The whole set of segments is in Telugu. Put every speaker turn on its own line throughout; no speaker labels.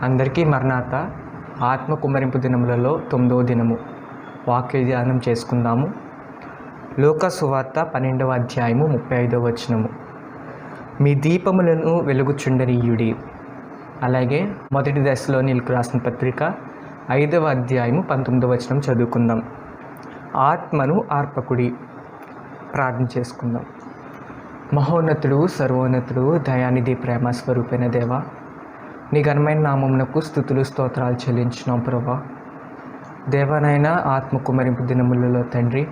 అందరికీ మరణాత ఆత్మ కుమ్మరింపు దినములలో 9వ దినము వాక్య ధ్యానం చేసుకుందాము. లోక సువార్త 12వ అధ్యాయము 35వ వచనము. మీ దీపములను వెలుగుచుండనీయుడి. అలాగే మొదటి దశలోనికి రాసిన పత్రిక 5వ అధ్యాయము 19వ వచనం చదువుకుందాం. ఆత్మను ఆర్పకుడి. ప్రార్థన చేసుకుందాం. మహోన్నతుడు, సర్వోన్నతుడు, దయానిధి, ప్రేమ స్వరూపైన దేవ, నీ ఘనమైన నామమునకు స్తుతులు స్తోత్రాలు చెల్లించున్నాం ప్రభా. దేవానైనా ఆత్మ కుమ్మరింపు దినములలో తండ్రి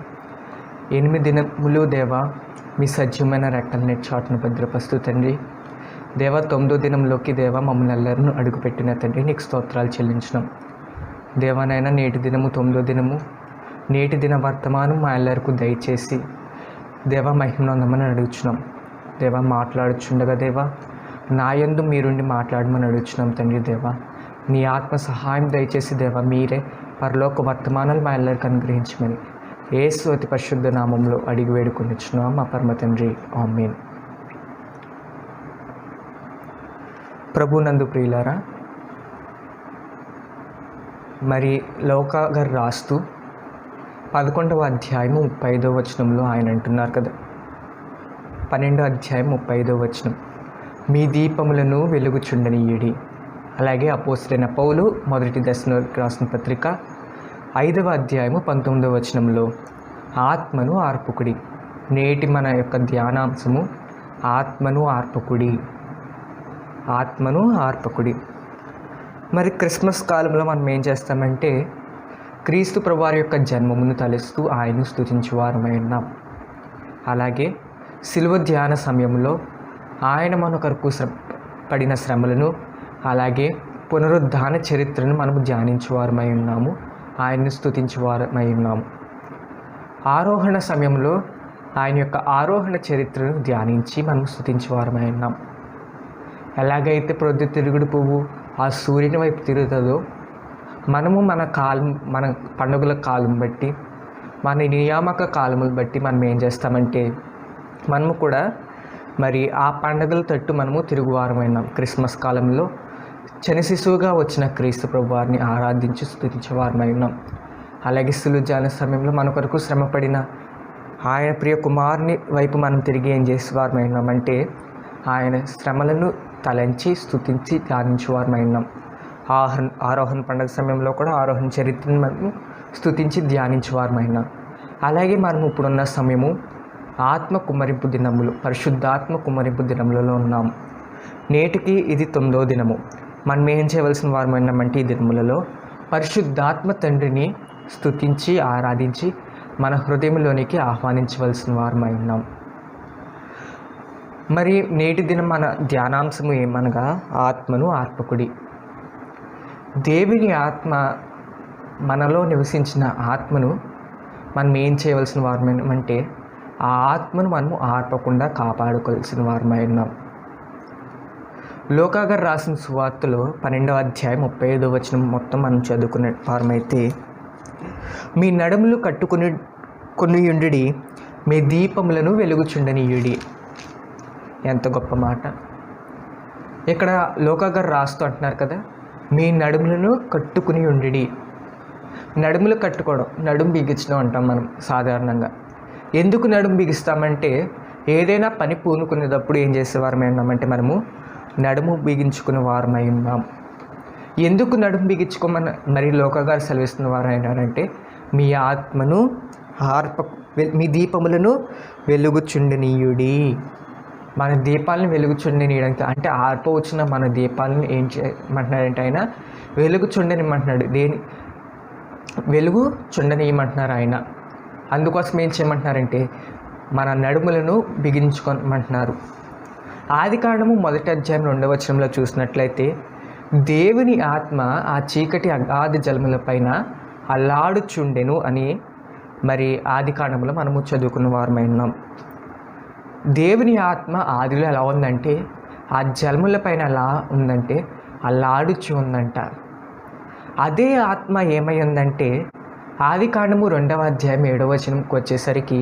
8 దినములు దేవా మీ సజీవమైన రెక్కల నెట్చాటును భద్రపరుస్తూ తండ్రి దేవ 9వ దినంలోకి దేవ మమ్మల్ని ಎಲ್ಲರನ್ನು అడుగుపెట్టిన తండ్రి నీకు స్తోత్రాలు చెల్లించినాం. దేవానైనా నేటి దినము 9వ దినము, నేటి దిన వర్తమానం మా ಎಲ್ಲರಿಗೂ దయచేసి దేవ మహిమనందమని అడుగుచున్నాం. దేవ మాట్లాడుచుండగా దేవా నా యందు మీరుండి మాట్లాడమని అడుగుచున్నాం తండ్రి. దేవ నీ ఆత్మ సహాయం దయచేసి దేవ మీరే పరలోక వర్తమానాలు మా ಎಲ್ಲరికి అనుగ్రహించమని యేసు అతి పరిశుద్ధ నామంలో అడిగి వేడుకొనిచున్నాం మా పరమ తండ్రి, ఆమేన్. ప్రభునందు ప్రియులారా, మరి లూకా గారు రాస్తూ 11వ అధ్యాయము 35వ వచనంలో ఆయన అంటున్నారు కదా, 12వ అధ్యాయం 35వ వచనం, మీ దీపములను వెలుగుచుండనీయుడి. అలాగే అపోస్తలుడైన పౌలు మొదటి దశలోనికి రాసిన పత్రిక 5వ అధ్యాయము 19వ వచనంలో ఆత్మను ఆర్పకుడి. నేటి మన యొక్క ధ్యానాంశము ఆత్మను ఆర్పకుడి. ఆత్మను ఆర్పకుడి. మరి క్రిస్మస్ కాలంలో మనం ఏం చేస్తామంటే క్రీస్తు ప్రభువారి యొక్క జన్మమును తలుస్తూ ఆయన్ను స్తుతించు వారమై ఉన్నాం. అలాగే శిలువ ధ్యాన సమయంలో ఆయన మన కొరకు పడిన శ్రమలను, అలాగే పునరుద్ధాన చరిత్రను మనము ధ్యానించువారమై ఉన్నాము, ఆయన్ని స్తుతించువారమై ఉన్నాము. ఆరోహణ సమయంలో ఆయన యొక్క ఆరోహణ చరిత్రను ధ్యానించి మనం స్తుతించువారమై ఉన్నాం. ఎలాగైతే ప్రొద్దుతిరుగుడు పువ్వు ఆ సూర్యుని వైపు తిరుగుతుందో మనము మన పండుగల కాలం బట్టి, మన నియామక కాలములు బట్టి మనం ఏం చేస్తామంటే మనము కూడా మరి ఆ పండుగల తట్టు మనము తిరుగువారమైనాం. క్రిస్మస్ కాలంలో చని శిశువుగా వచ్చిన క్రీస్తు ప్రభువారిని ఆరాధించి స్తుతించేవారమై ఉన్నాం. అలాగే శిలువ ధ్యాన సమయంలో మన కొరకు శ్రమపడిన ఆయన ప్రియ కుమారుని వైపు మనం తిరిగి ఏం చేసేవారమై ఉన్నామంటే ఆయన శ్రమలను తలంచి స్తుతించి ధ్యానించేవారమై ఉన్నాం. ఆరోహణ పండుగ సమయంలో కూడా ఆరోహణ చరిత్రను మనము స్తుతించి ధ్యానించేవారమై ఉన్నాం. అలాగే మనం ఇప్పుడున్న సమయము ఆత్మ కుమ్మరింపు దినములు, పరిశుద్ధాత్మ కుమ్మరింపు దినములలో ఉన్నాము. నేటికి ఇది 9వ దినము. మనం ఏం చేయవలసిన వారమైనామంటే ఈ దినములలో పరిశుద్ధాత్మ తండ్రిని స్తుతించి ఆరాధించి మన హృదయంలోనికి ఆహ్వానించవలసిన వారమై ఉన్నాం. మరి నేటి దినం మన ధ్యానాంశము ఏమనగా ఆత్మను ఆర్పకుడి. దేవుని ఆత్మ, మనలో నివసించిన ఆత్మను మనం ఏం చేయవలసిన వారమంటే ఆ ఆత్మను మనము ఆర్పకుండా కాపాడుకోవాల్సిన వారమై ఉన్నాం. లూకా గారు రాసిన సువార్తలో 12వ అధ్యాయం 35వ వచనం మొత్తం మనం చదువుకునే వారమైతే, మీ నడుములు కట్టుకునియుండుడి, మీ దీపములను వెలుగుచుండనీయుడి. ఎంత గొప్ప మాట! ఇక్కడ లూకా గారు రాస్తూ అంటున్నారు కదా, మీ నడుములను కట్టుకుని ఉండి. నడుములు కట్టుకోవడం, నడుము బిగించడం అంటాం మనం సాధారణంగా. ఎందుకు నడుము బిగిస్తామంటే ఏదైనా పని పూనుకునేటప్పుడు ఏం చేసేవారమై ఉన్నామంటే మనము నడుము బిగించుకునే వారమై ఉన్నాం. ఎందుకు నడుము బిగించుకోమని మరి లూకా గారు సెలవిస్తున్న వారు అయినారంటే మీ ఆత్మను మీ దీపములను వెలుగుచుండనీయుడి. మన దీపాలను వెలుగుచుండనీయడానికి అంటే ఆర్పవచ్చిన మన దీపాలను ఏం చేయమంటున్నాడంటే ఆయన వెలుగుచుండనిమంటున్నాడు. వెలుగు చుండనీయమంటున్నారు ఆయన. అందుకోసం ఏం చేయమంటున్నారంటే మన నడుములను బిగించుకోమంటున్నారు. ఆదికాండము 1వ అధ్యాయం 2వ వచనంలో చూసినట్లయితే దేవుని ఆత్మ ఆ చీకటి అగాధ జలముల పైన అల్లాడుచుండెను అని మరి ఆదికాండములో మనము చదువుకున్న వారమై ఉన్నాం. దేవుని ఆత్మ ఆదిలో ఎలా ఉందంటే ఆ జలముల పైన ఎలా ఉందంటే అల్లాడుచు ఉందంట. అదే ఆత్మ ఏమై ఉందంటే ఆదికాండము 2వ అధ్యాయం 7వ వచనంకి వచ్చేసరికి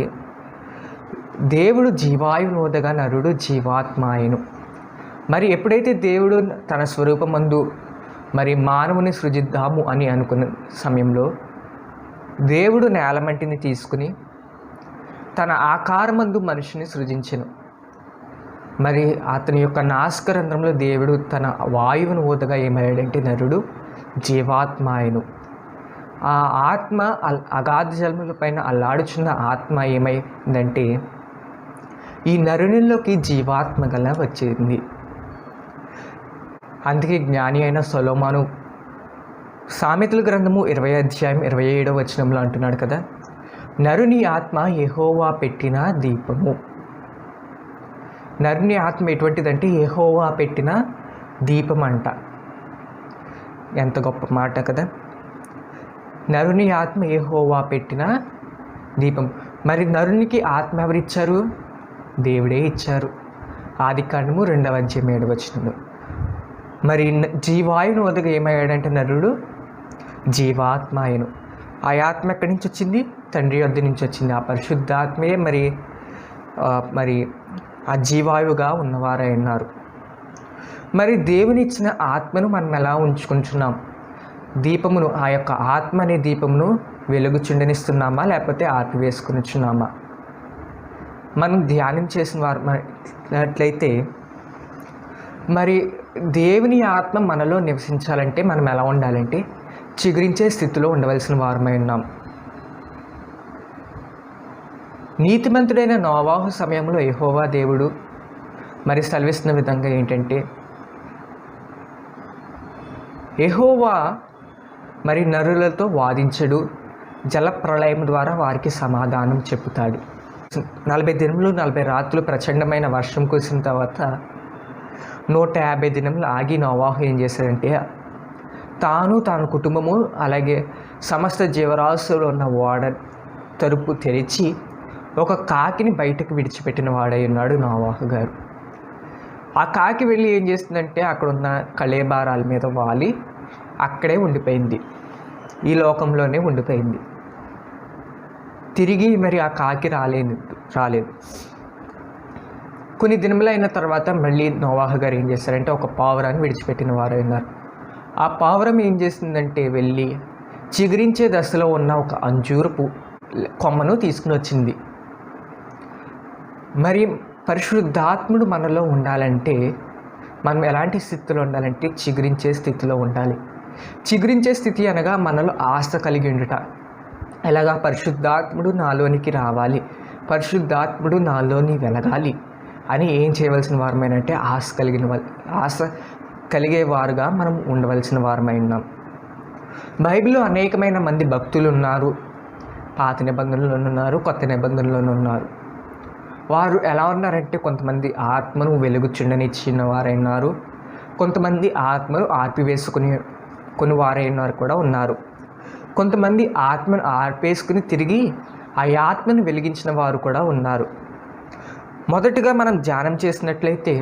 దేవుడు జీవాయునోదగా నరుడు జీవాత్మాయను. మరి ఎప్పుడైతే దేవుడు తన స్వరూపమందు మరి మానవుని సృజిద్దాము అని అనుకున్న సమయంలో దేవుడు నేలమంటిని తీసుకుని తన ఆకారమందు మనిషిని సృజించెను. మరి అతని యొక్క నాసికారంధ్రంలో దేవుడు తన వాయువును ఊదగా ఏమయ్యాడంటే నరుడు జీవాత్మాయను. ఆ ఆత్మ అగాధ జలముల పైన అల్లాడుచున్న ఆత్మ ఏమైందంటే ఈ నరునిలోకి జీవాత్మ గల వచ్చింది. అందుకే జ్ఞాని అయిన సొలొమోను సామెతల గ్రంథము 20:27 అంటున్నాడు కదా, నరుని ఆత్మ యెహోవా పెట్టిన దీపము. నరుని ఆత్మ ఎటువంటిదంటే యెహోవా పెట్టిన దీపం అంట. ఎంత గొప్ప మాట కదా. నరుని ఆత్మ యెహోవా పెట్టిన దీపం. మరి నరునికి ఆత్మ ఎవరిచ్చారు? దేవుడే ఇచ్చారు. ఆదికాండము 2:7 మరి జీవాయువును వదగా ఏమయ్యాడంటే నరుడు జీవాత్మాయను. ఆ ఆత్మ ఎక్కడి నుంచి వచ్చింది? తండ్రి వద్ద నుంచి వచ్చింది. ఆ పరిశుద్ధాత్మే మరి ఆ జీవాయువుగా ఉన్నవారై ఉన్నారు. మరి దేవుని ఇచ్చిన ఆత్మను మనం ఎలా ఉంచుకుంటున్నాం? దీపమును, ఆ యొక్క ఆత్మ అనే దీపమును వెలుగుచుండనిస్తున్నామా లేకపోతే ఆర్పివేసుకునిచున్నామా? మనం ధ్యానం చేసిన వారినట్లయితే మరి దేవుని ఆత్మ మనలో నివసించాలంటే మనం ఎలా ఉండాలంటే చిగురించే స్థితిలో ఉండవలసిన వారమై ఉన్నాం. నీతిమంతుడైన నోవాహు సమయంలో యెహోవా దేవుడు మరి సెలవిస్తున్న విధంగా ఏంటంటే, యెహోవా మరి నరులతో వాదించడు, జల ప్రళయం ద్వారా వారికి సమాధానం చెప్పుతాడు. 40 దినములు 40 రాత్రులు ప్రచండమైన వర్షం కురిసిన తర్వాత 150 దినములు ఆగి నోవాహు ఏం చేశాడంటే తాను కుటుంబము అలాగే సమస్త జీవరాశులు ఉన్న ఓడ తలుపు తెరిచి ఒక కాకిని బయటకు విడిచిపెట్టిన వాడై ఉన్నాడు నోవాహు గారు. ఆ కాకి వెళ్ళి ఏం చేస్తుందంటే అక్కడ ఉన్న కళేబారాల మీద వాలి అక్కడే ఉండిపోయింది, ఈ లోకంలోనే ఉండిపోయింది. తిరిగి మరి ఆ కాకి రాలేదు. కొన్ని దినములైన తర్వాత మళ్ళీ నోవాహు గారు ఏం చేశారంటే ఒక పావురాన్ని విడిచిపెట్టిన వారు ఉన్నారు. ఆ పావురం ఏం చేసిందంటే వెళ్ళి చిగురించే దశలో ఉన్న ఒక అంజూరపు కొమ్మను తీసుకుని వచ్చింది. మరి పరిశుద్ధాత్ముడు మనలో ఉండాలంటే మనం ఎలాంటి స్థితిలో ఉండాలంటే చిగురించే స్థితిలో ఉండాలి. చిగురించే స్థితి అనగా మనలో ఆశ కలిగి ఉండుట. ఎలాగా? పరిశుద్ధాత్ముడు నాలోనికి రావాలి, పరిశుద్ధాత్ముడు నాలోని వెలగాలి అని ఏం చేయవలసిన వారమేనంటే ఆశ కలిగేవారుగా మనం ఉండవలసిన వారమై ఉన్నాం. బైబిల్లో అనేకమైన మంది భక్తులు ఉన్నారు. పాత నిబంధనలోనూ ఉన్నారు, కొత్త నిబంధనలోనూ ఉన్నారు. వారు ఎలా ఉన్నారంటే కొంతమంది ఆత్మను వెలుగుచుండనిచ్చిన వారైనారు, కొంతమంది ఆత్మను ఆర్పివేసుకుని వారైనారు కూడా ఉన్నారు. కొంతమంది ఆత్మను ఆర్పేసుకుని తిరిగి ఆ ఆత్మను వెలిగించిన వారు కూడా ఉన్నారు. మొదటగా మనం ధ్యానం చేసినట్లయితే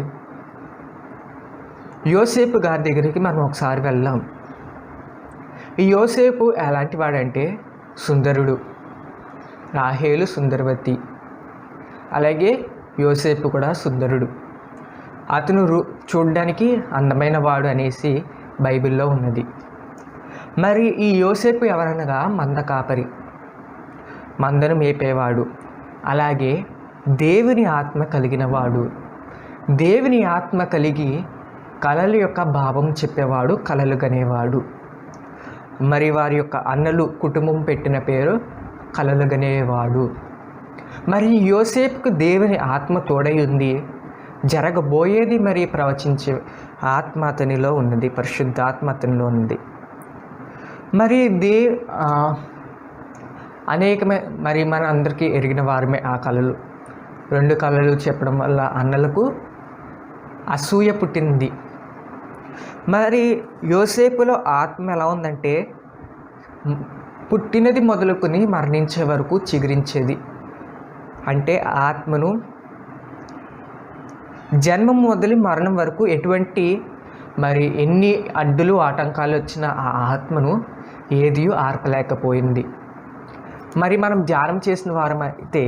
యోసేపు గారి దగ్గరికి మనం ఒకసారి వెళ్దాం. ఈ యోసేపు ఎలాంటి వాడంటే సుందరుడు, రాహేలు సుందరవతి, అలాగే యోసేపు కూడా సుందరుడు. అతను చూడడానికి అందమైన వాడు అనేసి బైబిల్లో ఉన్నది. మరి ఈ యోసేపు ఎవరనగా మంద కాపరి, మందను మేపేవాడు, అలాగే దేవుని ఆత్మ కలిగిన వాడు. దేవుని ఆత్మ కలిగి కళల యొక్క భావం చెప్పేవాడు, కళలు గనేవాడు. మరి వారి యొక్క అన్నలు కుటుంబం పెట్టిన పేరు కళలు గనేవాడు. మరి యోసేపుకు దేవుని ఆత్మ తోడై ఉంది. జరగబోయేది మరి ప్రవచించే ఆత్మ అతనిలో ఉన్నది, పరిశుద్ధాత్మ అతనిలో ఉంది. మరి మరి మన అందరికీ ఎరిగిన వారమే ఆ కళలు. 2 కళలు చెప్పడం వల్ల అన్నలకు అసూయ పుట్టింది. మరి యోసేపులో ఆత్మ ఎలా ఉందంటే పుట్టినది మొదలుకొని మరణించే వరకు చిగురించేది. అంటే ఆత్మను జన్మం మొదలు మరణం వరకు ఎటువంటి మరి ఎన్ని అడ్డులు ఆటంకాలు వచ్చినా ఆ ఆత్మను ఏది ఆర్పలేకపోయింది. మరి మనం ధ్యానం చేసిన వారం అయితే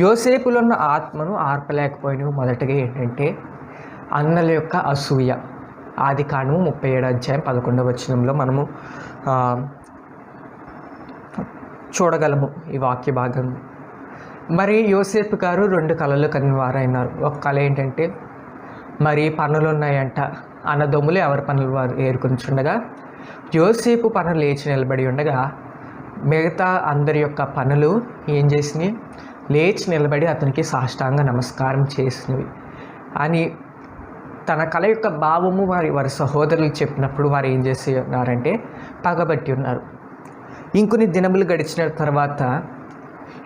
యోసేపులో ఉన్న ఆత్మను ఆర్పలేకపోయినవి మొదటగా ఏంటంటే అన్నల యొక్క అసూయ. ఆదికాండము 37 అధ్యాయం 11 వచనంలో మనము చూడగలము ఈ వాక్య భాగం. మరి యోసేపు గారు 2 కళలు కన్నవారైనారు. ఒక కళ ఏంటంటే, మరి పనులు ఉన్నాయంట, అన్నదమ్ములు ఎవరి పనులు వారు ఏరుకుంటుండగా యోసేపు పనులు లేచి నిలబడి ఉండగా మిగతా అందరి యొక్క పనులు ఏం చేసినాయి, లేచి నిలబడి అతనికి సాష్టాంగ నమస్కారం చేసినవి అని తన కళ యొక్క భావము వారి సహోదరులు చెప్పినప్పుడు వారు ఏం చేస్తున్నారంటే పగబట్టి ఉన్నారు. ఇంకొన్ని దినములు గడిచిన తర్వాత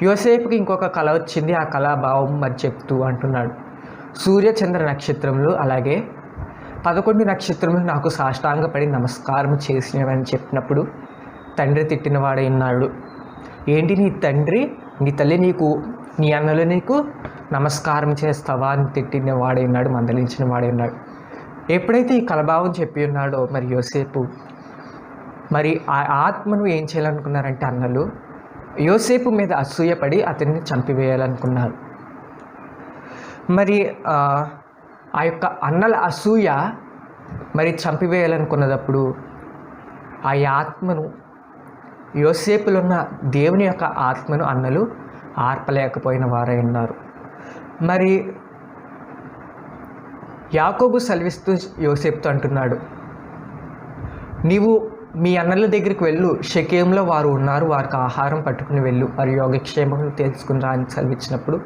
యోసేపుకి ఇంకొక కళ వచ్చింది. ఆ కళా భావం మరి చెప్తూ అంటున్నాడు, సూర్య చంద్ర నక్షత్రములు అలాగే 11 నక్షత్రములు నాకు సాష్టాంగపడి నమస్కారం చేసినవని చెప్పినప్పుడు తండ్రి తిట్టినవాడై ఉన్నాడు. ఏంటి నీ తండ్రి, నీ తల్లి నీ అన్నలు నీకు నమస్కారం చేస్తావా అని తిట్టిన వాడై ఉన్నాడు, మందలించిన వాడై ఉన్నాడు. ఎప్పుడైతే ఈ కలభావం చెప్పి ఉన్నాడో మరి యోసేపు, మరి ఆ ఆత్మను ఏం చేయాలనుకున్నారంటే అన్నలు యోసేపు మీద అసూయపడి అతన్ని చంపివేయాలనుకున్నారు. మరి ఆ యొక్క అన్నల అసూయ మరి చంపివేయాలనుకున్నప్పుడు ఆ ఆత్మను, యోసేపులో ఉన్న దేవుని యొక్క ఆత్మను అన్నలు ఆర్పలేకపోయిన వారై ఉన్నారు. మరి యాకోబు సెలవిస్తూ యోసేపుతో అంటున్నాడు, నీవు మీ అన్నల దగ్గరికి వెళ్ళు, షెకెంలో వారు ఉన్నారు, వారికి ఆహారం పట్టుకుని వెళ్ళు, వారి యోగక్షేమములు తెలుసుకుని అని సెలవిచ్చినప్పుడు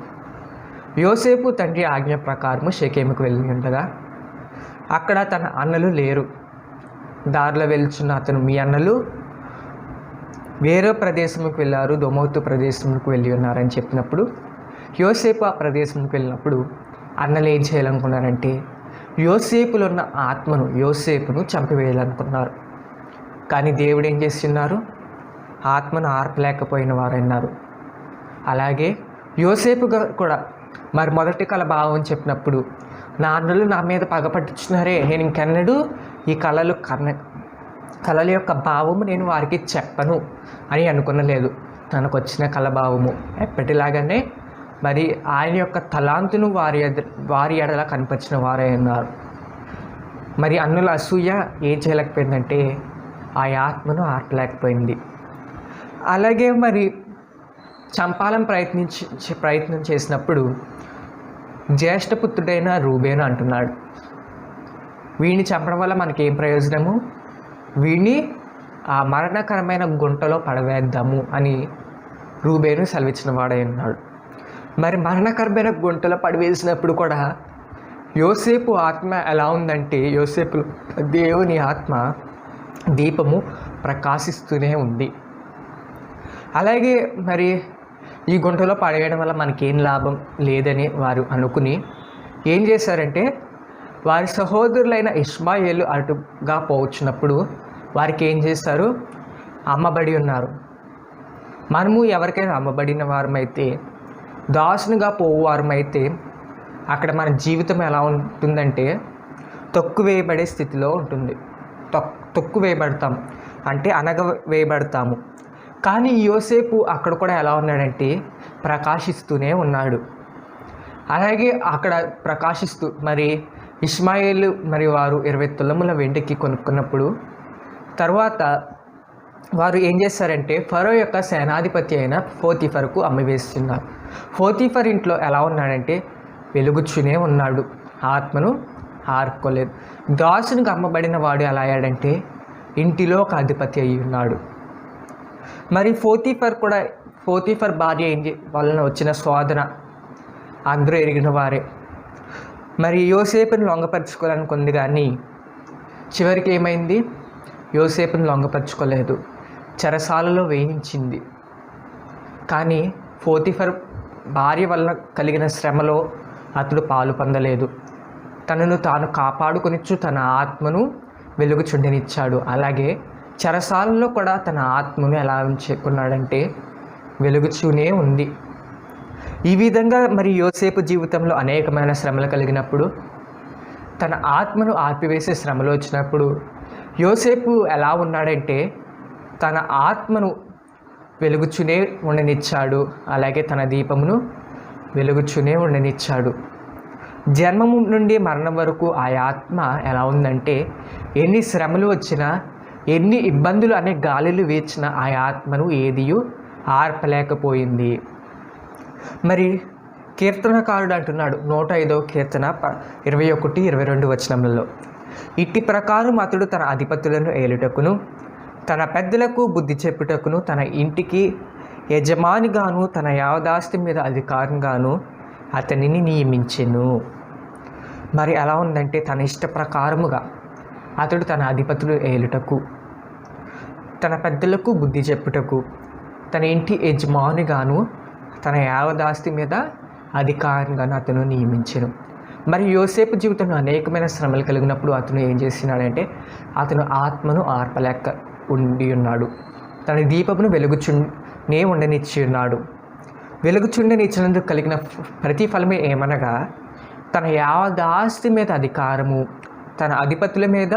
యోసేపు తండ్రి ఆజ్ఞ ప్రకారము షెకెముకు వెళ్ళి ఉండగా అక్కడ తన అన్నలు లేరు. దారిలో వెళ్తున్న అతను, మీ అన్నలు వేరే ప్రదేశంకి వెళ్ళారు, దొమోతు ప్రదేశంకి వెళ్ళి ఉన్నారని చెప్పినప్పుడు యోసేపు ఆ ప్రదేశంకి వెళ్ళినప్పుడు అన్నలు ఏం చేయాలనుకున్నారంటే యోసేపులో ఉన్న ఆత్మను, యోసేపును చంపివేయాలనుకున్నారు. కానీ దేవుడు ఏం చేస్తున్నారు, ఆత్మను ఆర్పలేకపోయిన వారన్నారు. అలాగే యోసేపు కూడా మరి మొదటి కళ భావం చెప్పినప్పుడు నా అన్నలు నా మీద పగపట్టించున్నారే, నేను ఇంకెన్నడూ ఈ కళల యొక్క భావము నేను వారికి చెప్పను అని అనుకునలేదు. తనకు వచ్చిన కళ భావము ఎప్పటిలాగానే మరి ఆయన యొక్క తలాంతును వారి ఎడల కనిపించిన వారే ఉన్నారు. మరి అన్నుల అసూయ ఏం చేయలేకపోయిందంటే ఆ ఆత్మను ఆర్పలేకపోయింది. అలాగే మరి చంపాలని ప్రయత్నం చేసినప్పుడు జ్యేష్ఠపుత్రుడైన రూబేను అంటున్నాడు, వీడిని చంపడం వల్ల మనకేం ప్రయోజనము, వీడిని ఆ మరణకరమైన గుంటలో పడవేద్దాము అని రూబేను సెలవిచ్చిన వాడై ఉన్నాడు. మరి మరణకరమైన గుంటలో పడివేసినప్పుడు కూడా యోసేపు ఆత్మ ఎలా ఉందంటే, యోసేపులో దేవుని ఆత్మ దీపము ప్రకాశిస్తూనే ఉంది. అలాగే మరి ఈ గుంటలో పడేయడం వల్ల మనకేం లాభం లేదని వారు అనుకుని ఏం చేశారంటే, వారి సహోదరులైన ఇష్మాయేలు అటుగా పోవచ్చినప్పుడు వారికి ఏం చేశారు, అమ్మబడి ఉన్నారు. మనము ఎవరికైనా అమ్మబడిన వారమైతే, దాసునిగా పోవారమైతే అక్కడ మన జీవితం ఎలా ఉంటుందంటే తొక్కువేయబడే స్థితిలో ఉంటుంది. తొక్కువేయబడతాం అంటే వేయబడతాము. కానీ యోసేపు అక్కడ కూడా ఎలా ఉన్నాడంటే ప్రకాశిస్తూనే ఉన్నాడు. అలాగే అక్కడ ప్రకాశిస్తూ మరి ఇష్మాయేలు మరి వారు 20 తులముల వెండికి కొనుక్కున్నప్పుడు తర్వాత వారు ఏం చేస్తారంటే ఫరో యొక్క సేనాధిపతి అయిన పోతీఫర్కు అమ్మివేస్తున్నారు. పోతీఫర్ ఇంట్లో ఎలా ఉన్నాడంటే వెలుగుచ్చునే ఉన్నాడు, ఆత్మను ఆర్పుకోలేదు. దాసునికి అమ్మబడిన వాడు ఎలా అయ్యాడంటే ఇంటిలో ఒక అధిపతి అయి ఉన్నాడు. మరి పోతీఫర్ భార్య వలన వచ్చిన శోధన అందరూ ఎరిగిన వారే. మరి యోసేపుని లొంగపరుచుకోవాలనుకుంది కానీ చివరికి ఏమైంది, యోసేపుని లొంగపరుచుకోలేదు, చెరసాలలో వేయించింది. కానీ పోతీఫర్ భార్య వలన కలిగిన శ్రమలో అతడు పాలు పొందలేదు. తనను తాను కాపాడుకొనిచ్చు తన ఆత్మను వెలుగుచుండనిచ్చాడు. అలాగే చెరసాలలో కూడా తన ఆత్మను ఎలా ఉంచుకున్నాడంటే వెలుగుచూనే ఉంది. ఈ విధంగా మరి యోసేపు జీవితంలో అనేకమైన శ్రమలు కలిగినప్పుడు, తన ఆత్మను ఆర్పివేసే శ్రమలు వచ్చినప్పుడు యోసేపు ఎలా ఉన్నాడంటే తన ఆత్మను వెలుగుచునే ఉండనిచ్చాడు. అలాగే తన దీపమును వెలుగుచునే ఉండనిచ్చాడు. జన్మము నుండి మరణం వరకు ఆ ఆత్మ ఎలా ఉందంటే, ఎన్ని శ్రమలు వచ్చినా, ఎన్ని ఇబ్బందులు అనే గాలులు వీచినా ఆ ఆత్మను ఏదియూ ఆర్పలేకపోయింది. మరి కీర్తనకారుడు అంటున్నాడు 105వ కీర్తన 21, 22 వచనములలో, ఇట్టి ప్రకారం అతడు తన అధిపతులను ఏలుటకును, తన పెద్దలకు బుద్ధి చెప్పుటకును, తన ఇంటికి యజమానిగాను, తన యావదాస్తి మీద అధికారంగాను అతనిని నియమించెను. మరి ఎలా ఉందంటే, తన ఇష్ట ప్రకారముగా అతడు తన అధిపతులు ఏలుటకు, తన పెద్దలకు బుద్ధి చెప్పుటకు, తన ఇంటి యజమానిగాను, తన యావదాస్తి మీద అధికారంగాను అతను నియమించెను. మరి యోసేపు జీవితంలో అనేకమైన శ్రమలు కలిగినప్పుడు అతను ఏం చేస్తున్నాడంటే, అతను ఆత్మను ఆర్పలేక ఉండి ఉన్నాడు. తన దీపమును వెలుగుచుండే ఉండనిచ్చి ఉన్నాడు. వెలుగుచుండనిచ్చినందుకు కలిగిన ప్రతిఫలమే ఏమనగా, తన యావదాస్తి మీద అధికారము, తన అధిపతుల మీద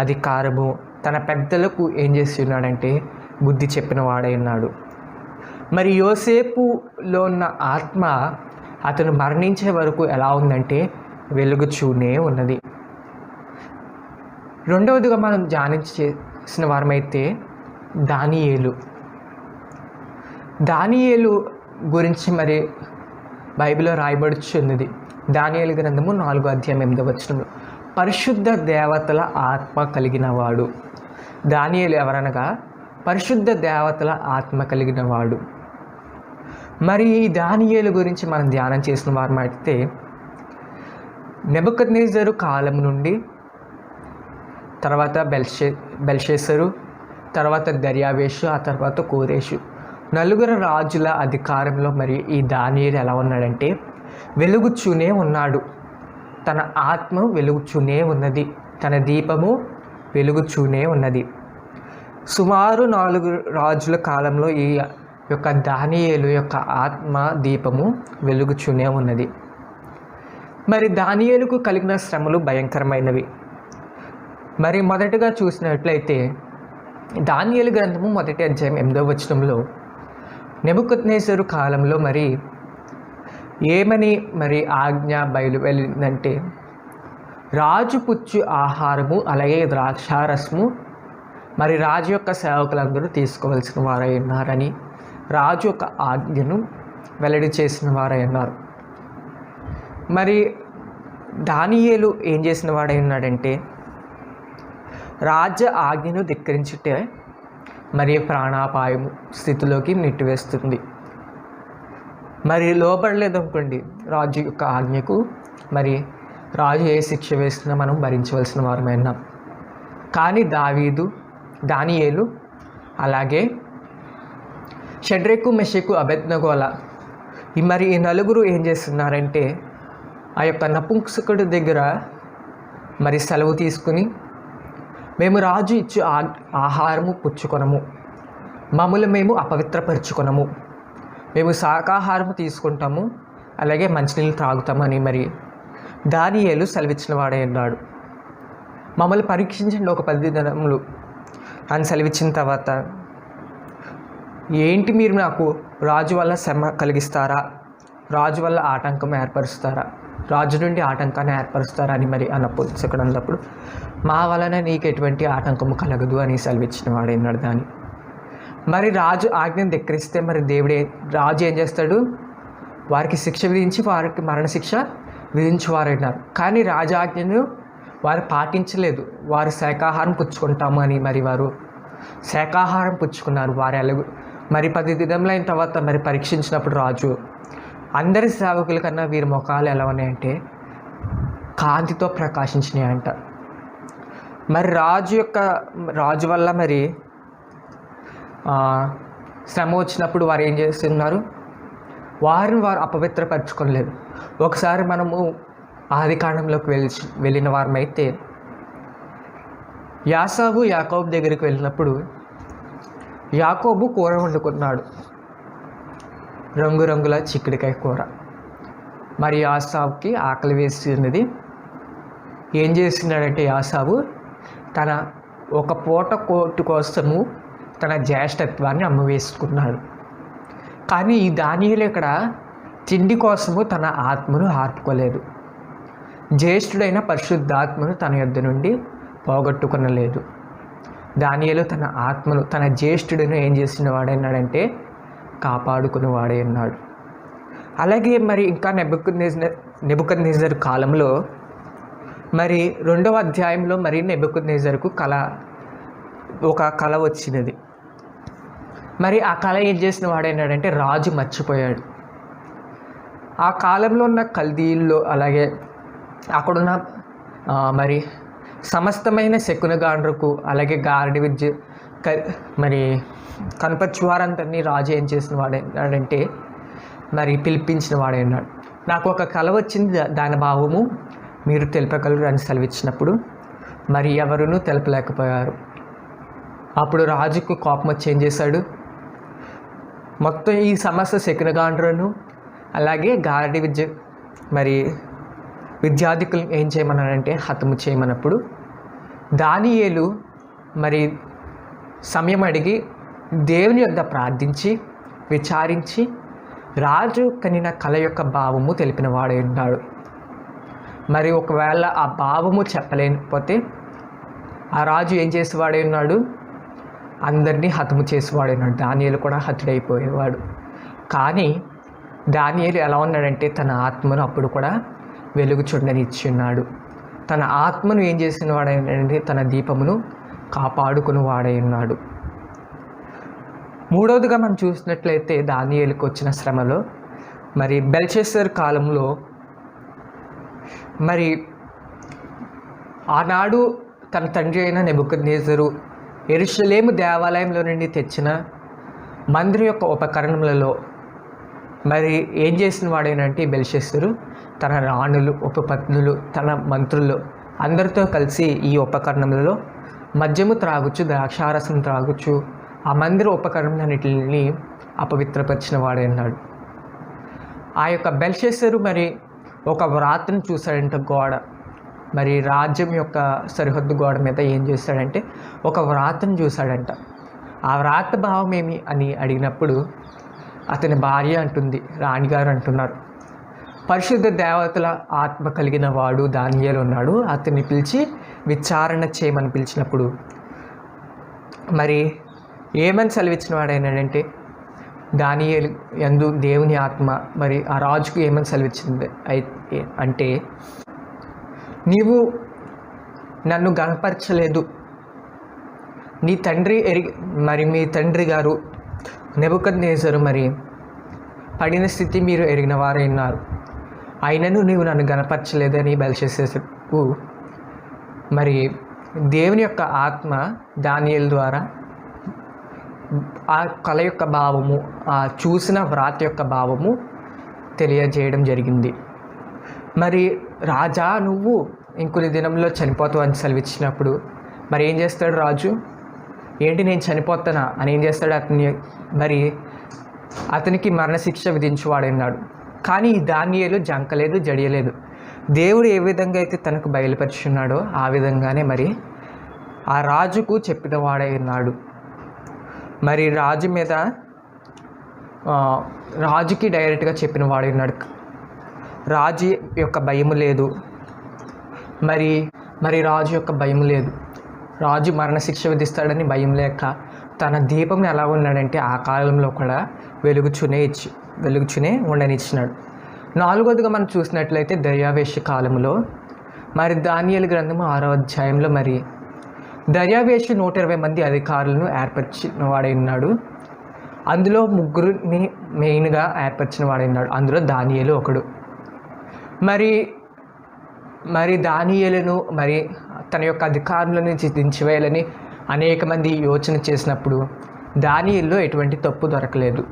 అధికారము, తన పెద్దలకు ఏం చేసి ఉన్నాడంటే బుద్ధి చెప్పిన వాడై ఉన్నాడు. మరి యోసేపులో ఉన్న ఆత్మ అతను మరణించే వరకు ఎలా ఉందంటే వెలుగుచూనే ఉన్నది. రెండవదిగా మనం ధ్యానించేసిన వారమైతే దానియేలు గురించి మరి బైబిల్లో రాయబడుచున్నది. దానియేలు గ్రంథము 4వ అధ్యాయం 8వ వచనంలో, పరిశుద్ధ దేవతల ఆత్మ కలిగిన వాడు. దానియేలు ఎవరనగా పరిశుద్ధ దేవతల ఆత్మ కలిగిన వాడు. మరి ఈ దానియేలు గురించి మనం ధ్యానం చేసిన వారమైతే, నెబుకద్నెజరు కాలం నుండి తర్వాత బెల్షస్సరు, తర్వాత దర్యావేషు, ఆ తర్వాత కోరేషు, నలుగురు రాజుల అధికారంలో మరి ఈ దానియేలు ఎలా ఉన్నాడంటే వెలుగుచూనే ఉన్నాడు. తన ఆత్మ వెలుగుచూనే ఉన్నది, తన దీపము వెలుగుచూనే ఉన్నది. సుమారు 4 రాజుల కాలంలో ఈ యొక్క దానియేలు యొక్క ఆత్మ దీపము వెలుగుచూనే ఉన్నది. మరి దానియేలుకు కలిగిన శ్రమలు భయంకరమైనవి. మరి మొదటగా చూసినట్లయితే దానియేలు గ్రంథము 1వ అధ్యాయం 8వ వచనంలో, నెబుకద్నెజరు కాలంలో మరి ఏమని మరి ఆజ్ఞ బయలువెళ్ళిందంటే, రాజు పుచ్చు ఆహారము అలాగే ద్రాక్షారసము మరి రాజు యొక్క సేవకులందరూ తీసుకోవాల్సిన వారై ఉన్నారని రాజు యొక్క ఆజ్ఞను వెల్లడి చేసిన వారై ఉన్నారు. మరి దానియేలు ఏం చేసిన వాడై ఉన్నాడంటే, రాజ ఆజ్ఞను ధిక్కరించుటే మరి ప్రాణాపాయము స్థితిలోకి నెట్టివేస్తుంది. మరి లోబడలేదనుకోండి రాజు యొక్క ఆజ్ఞకు, మరి రాజు ఏ శిక్ష వేస్తున్నా మనం భరించవలసిన వారమైనా. కానీ దానియేలు అలాగే షడ్రకు, మెషకు, అబేద్నెగోల మరి ఈ నలుగురు ఏం చేస్తున్నారంటే, ఆ యొక్క నపుంసకుడి దగ్గర మరి సెలవు తీసుకుని, మేము రాజు ఇచ్చు ఆహారము పుచ్చుకొనము, మమ్మల్ని మేము అపవిత్రపరుచుకొనము, మేము శాకాహారము తీసుకుంటాము అలాగే మంచినీళ్ళు త్రాగుతామని మరి దానియేలు సెలవిచ్చిన వాడే అన్నాడు. మమ్మల్ని పరీక్షించండి ఒక 10 దినములు అని సెలవిచ్చిన తర్వాత, ఏంటి మీరు నాకు రాజు వల్ల శ్రమ కలిగిస్తారా, రాజు వల్ల ఆటంకం ఏర్పరుస్తారా, రాజు నుండి ఆటంకాన్ని ఏర్పరుస్తారా అని మరి నపుంసకుడు అన్నప్పుడు, మా వలన నీకు ఎటువంటి ఆటంకము కలగదు అని సెలవిచ్చిన వాడైనాడు దాని. మరి రాజు ఆజ్ఞను ధిక్కరిస్తే మరి రాజు ఏం చేస్తాడు, వారికి శిక్ష విధించి వారికి మరణశిక్ష విధించేవారైనారు. కానీ రాజాజ్ఞను వారు పాటించలేదు. వారు శాకాహారం పుచ్చుకుంటాము అని మరి వారు శాకాహారం పుచ్చుకున్నారు. వారు మరి 10 దినములైన తర్వాత మరి పరీక్షించినప్పుడు రాజు, అందరి సేవకుల కన్నా వీరి ముఖాలు ఎలా ఉన్నాయంటే కాంతితో ప్రకాశించినాయంట. మరి రాజు వల్ల మరి శ్రమ వచ్చినప్పుడు వారు ఏం చేస్తున్నారు, వారిని వారు అపవిత్రపరచుకోలేదు. ఒకసారి మనము ఆదికాండంలోకి వెళ్ళిన వారమైతే, యాకోబు యాకోబు దగ్గరికి వెళ్ళినప్పుడు యాకోబు కూర వండుకున్నాడు, రంగురంగుల చిక్కుడికాయ కూర. మరి యాసావుకి ఆకలి వేస్తున్నది. ఏం చేస్తున్నాడంటే యాసావు తన ఒక పూట కోటు కోసము తన జ్యేష్ఠత్వాన్ని అమ్మవేసుకున్నాడు. కానీ ఈ దానియేలు ఇక్కడ తిండి కోసము తన ఆత్మను ఆర్పుకోలేదు. జ్యేష్ఠుడైన పరిశుద్ధాత్మను తన యొద్ద నుండి పోగొట్టుకొనలేదు. దానియేలు తన ఆత్మను, తన జ్యేష్ఠుడిని ఏం చేసిన వాడైనాడంటే కాపాడుకుని వాడే ఉన్నాడు. అలాగే మరి ఇంకా నెబుకద్నెజరు కాలంలో మరి 2వ అధ్యాయంలో మరి నెబుకద్నెజరుకు ఒక కళ వచ్చినది. మరి ఆ కళ ఏం చేసిన వాడైనాడంటే రాజు మర్చిపోయాడు. ఆ కాలంలో ఉన్న కల్దీల్లో అలాగే అక్కడున్న మరి సమస్తమైన శకునగాండ్రకు అలాగే గారడి విద్య మరి కనపర్చి వారందరినీ రాజు ఏం చేసిన వాడైనాడంటే మరి పిలిపించిన వాడైనాడు. నాకు ఒక కళ వచ్చింది, దాని భావము మీరు తెలుపగలరు అని సెలవిచ్చినప్పుడు మరి ఎవరునూ తెలపలేకపోయారు. అప్పుడు రాజుకు కోపం వచ్చి ఏం చేశాడు, మొత్తం ఈ సమస్త శకునగాండ్రులను అలాగే గారడి మరి విద్యార్థికులు ఏం చేయమన్నాడంటే హతము చేయమన్నప్పుడు దానియేలు మరి సమయం అడిగి దేవుని యొద్ద ప్రార్థించి విచారించి రాజు కనిన కళ యొక్క భావము తెలిపిన వాడై ఉన్నాడు. మరి ఒకవేళ ఆ భావము చెప్పలేకపోతే ఆ రాజు ఏం చేసేవాడై ఉన్నాడు, అందరినీ హతము చేసేవాడైనాడు. దానియేలు కూడా హతుడైపోయేవాడు. కానీ దానియేలు ఎలా ఉన్నాడంటే తన ఆత్మను అప్పుడు కూడా వెలుగు చూడనిచ్చి ఉన్నాడు. తన ఆత్మను ఏం చేసిన వాడైనంటే తన దీపమును కాపాడుకుని వాడై ఉన్నాడు. మూడవదిగా మనం చూసినట్లయితే దానియేలుకు వచ్చిన శ్రమలో మరి బెల్షస్సర్ కాలంలో మరి ఆనాడు తన తండ్రి అయిన నెబుకద్నెజరు యెరూషలేము దేవాలయంలో నుండి తెచ్చిన మందిరం యొక్క ఉపకరణములలో మరి ఏం చేసిన వాడేనంటే బెల్షస్సరు తన రాణులు, ఉపపత్నులు, తన మంత్రులు అందరితో కలిసి ఈ ఉపకరణములలో మద్యము త్రాగుచు, ద్రాక్షారసం త్రాగుచు ఆ మందిర ఉపకరణాన్నిటిని అపవిత్రపరిచిన వాడైనాడు. ఆ యొక్క బెల్షస్సరు మరి ఒక వ్రాతను చూశాడంట, గోడ మరి రాజ్యం యొక్క సరిహద్దు గోడ మీద ఏం చేశాడంటే ఒక వ్రాతను చూశాడంట. ఆ వ్రాత భావం ఏమి అని అడిగినప్పుడు అతని భార్య అంటుంది, రాణిగారు అంటున్నారు, పరిశుద్ధ దేవతల ఆత్మ కలిగిన వాడు దానియేలు ఉన్నాడు, అతన్ని పిలిచి విచారణ చేయమని పిలిచినప్పుడు మరి ఏమని సెలవిచ్చిన వాడైనాడంటే దానియేలు యందు దేవుని ఆత్మ మరి ఆ రాజుకు ఏమని సెలవిచ్చింది అంటే, నీవు నన్ను గణపరచలేదు, నీ తండ్రి మీ తండ్రి గారు నెబుకద్నెజరు మరి పడిన స్థితి మీరు ఎరిగిన వారైనారు, అయినను నీవు నన్ను గణపరచలేదని బెల్షస్సరుకు మరి దేవుని యొక్క ఆత్మ దానియేలు ద్వారా ఆ కళ యొక్క భావము, ఆ చూసిన వ్రాత యొక్క భావము తెలియజేయడం జరిగింది. మరి రాజా నువ్వు ఇంకొన్ని దినంలో చనిపోతావు అని సెలవిచ్చినప్పుడు మరి ఏం చేస్తాడు రాజు, ఏంటి నేను చనిపోతానా అని ఏం చేస్తాడు, అతనికి మరణశిక్ష విధించువాడన్నాడు. కానీ దానియేలు జంకలేదు, జడియలేదు. దేవుడు ఏ విధంగా అయితే తనకు బయలుపరుచున్నాడో ఆ విధంగానే మరి ఆ రాజుకు చెప్పిన వాడై ఉన్నాడు. మరి రాజు మీద రాజుకి డైరెక్ట్గా చెప్పిన వాడై ఉన్నాడు. రాజు యొక్క భయము లేదు, మరి రాజు యొక్క భయం లేదు. రాజు మరణశిక్ష విధిస్తాడని భయం లేక తన దీపంని ఎలా ఉన్నాడంటే ఆ కాలంలో కూడా వెలుగుచునే ఉండనిచ్చినాడు. నాలుగోదిగా మనం చూసినట్లయితే దర్యావేష కాలంలో మరి దానియేలు గ్రంథము 6వ అధ్యాయంలో మరి దర్యావేషు 120 మంది అధికారులను ఏర్పరిచిన వాడై ఉన్నాడు. అందులో 3 మెయిన్గా ఏర్పరిచిన వాడై ఉన్నాడు. అందులో దానియేలు ఒకడు. మరి దానియేలును మరి తన యొక్క అధికారులను దించివేయాలని అనేక మంది యోచన చేసినప్పుడు దానియేలులో ఎటువంటి తప్పు దొరకలేదు.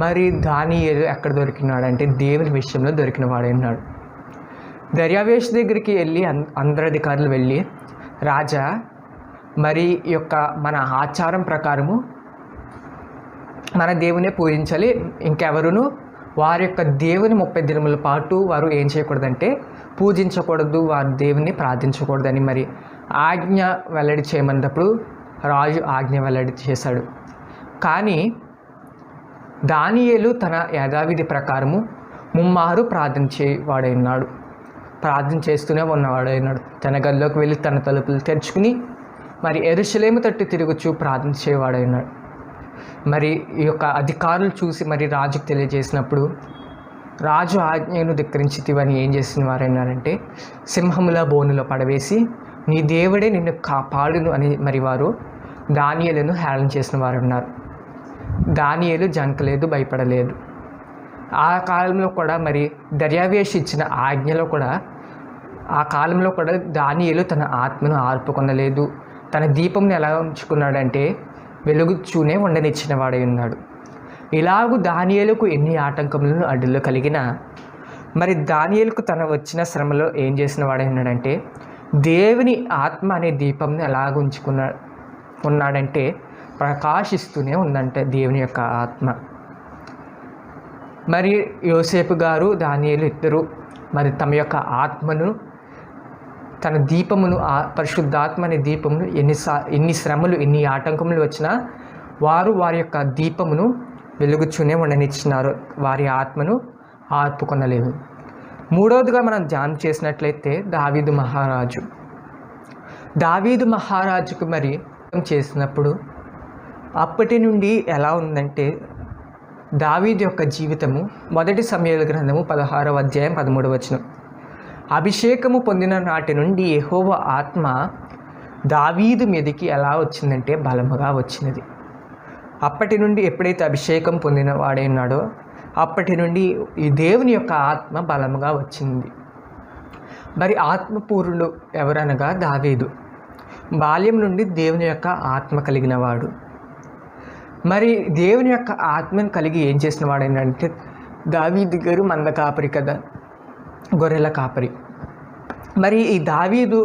మరి దానియేలు ఎక్కడ దొరికినాడంటే దేవుని విషయంలో దొరికిన వాడై ఉన్నాడు. దర్యావేషు దగ్గరికి వెళ్ళి అందరు అధికారులు వెళ్ళి, రాజా మరి యొక్క మన ఆచారం ప్రకారము మన దేవునే పూజించాలి, ఇంకెవరును వారి యొక్క దేవుని 30 దినముల పాటు వారు ఏం చేయకూడదంటే పూజించకూడదు, వారి దేవుని ప్రార్థించకూడదని మరి ఆజ్ఞ వెల్లడి చేయమన్నప్పుడు రాజు ఆజ్ఞ వెల్లడి చేశాడు. కానీ దానియేలు తన యథావిధి ప్రకారము 3 ప్రార్థన చేయవాడై ఉన్నాడు. ప్రార్థన చేస్తూనే ఉన్నవాడైనాడు. తన గదిలోకి వెళ్ళి తన తలుపులు తెరుచుకుని మరి యెరూషలేము తట్టు తిరుగుచూ ప్రార్థన చేయవాడైనాడు. మరి ఈ యొక్క అధికారులు చూసి మరి రాజుకు తెలియజేసినప్పుడు రాజు ఆజ్ఞను ధిక్కరించితివని ఏం చేసిన వారైనారంటే సింహముల బోనులో పడవేసి నీ దేవుడే నిన్ను కాపాడును అని మరి వారు దానియేలును హేళన చేసిన వారు ఉన్నారు. దానియేలు జంకలేదు, భయపడలేదు. ఆ కాలంలో కూడా మరి దర్యావేషు ఇచ్చిన ఆజ్ఞలో కూడా ఆ కాలంలో కూడా దానియేలు తన ఆత్మను ఆర్పుకొనలేదు. తన దీపంను ఎలా ఉంచుకున్నాడంటే వెలుగుచూనే ఉండనిచ్చిన వాడై ఉన్నాడు. ఇలాగూ దానియేలుకు ఎన్ని ఆటంకములను అడ్డులు కలిగినా మరి దానియేలుకు తన వచ్చిన శ్రమలో ఏం చేసిన వాడై ఉన్నాడంటే దేవుని ఆత్మ అనే దీపంను ఎలాగ ఉన్నాడంటే ప్రకాశిస్తూనే ఉందంటే దేవుని యొక్క ఆత్మ. మరి యోసేపు గారు దానియేలు ఇద్దరు మరి తమ యొక్క ఆత్మను తన దీపమును పరిశుద్ధాత్మ అనే దీపమును ఎన్ని శ్రమలు ఎన్ని ఆటంకములు వచ్చినా వారి యొక్క దీపమును వెలుగుచూనే ఉండనిచ్చినారు. వారి ఆత్మను ఆర్పుకొనలేదు. మూడవదిగా మనం ధ్యానం చేసినట్లయితే దావీదు మహారాజుకు మరి చేసినప్పుడు అప్పటి నుండి ఎలా ఉందంటే దావీదు యొక్క జీవితము మొదటి సమూయేలు గ్రంథము 16వ అధ్యాయం 13వ వచనం. అభిషేకము పొందిన నాటి నుండి యెహోవా ఆత్మ దావీదు మీదకి ఎలా వచ్చిందంటే బలముగా వచ్చినది. అప్పటి నుండి ఎప్పుడైతే అభిషేకం పొందిన వాడై ఉన్నాడో అప్పటి నుండి ఈ దేవుని యొక్క ఆత్మ బలముగా వచ్చింది. మరి ఆత్మపూర్ణుడు ఎవరనగా దావీదు. బాల్యం నుండి దేవుని యొక్క ఆత్మ కలిగిన వాడు. మరి దేవుని యొక్క ఆత్మను కలిగి ఏం చేసిన వాడైందంటే దావీదు గారు మంద కాపరి కదా, గొర్రెల కాపరి. మరి ఈ దావీదు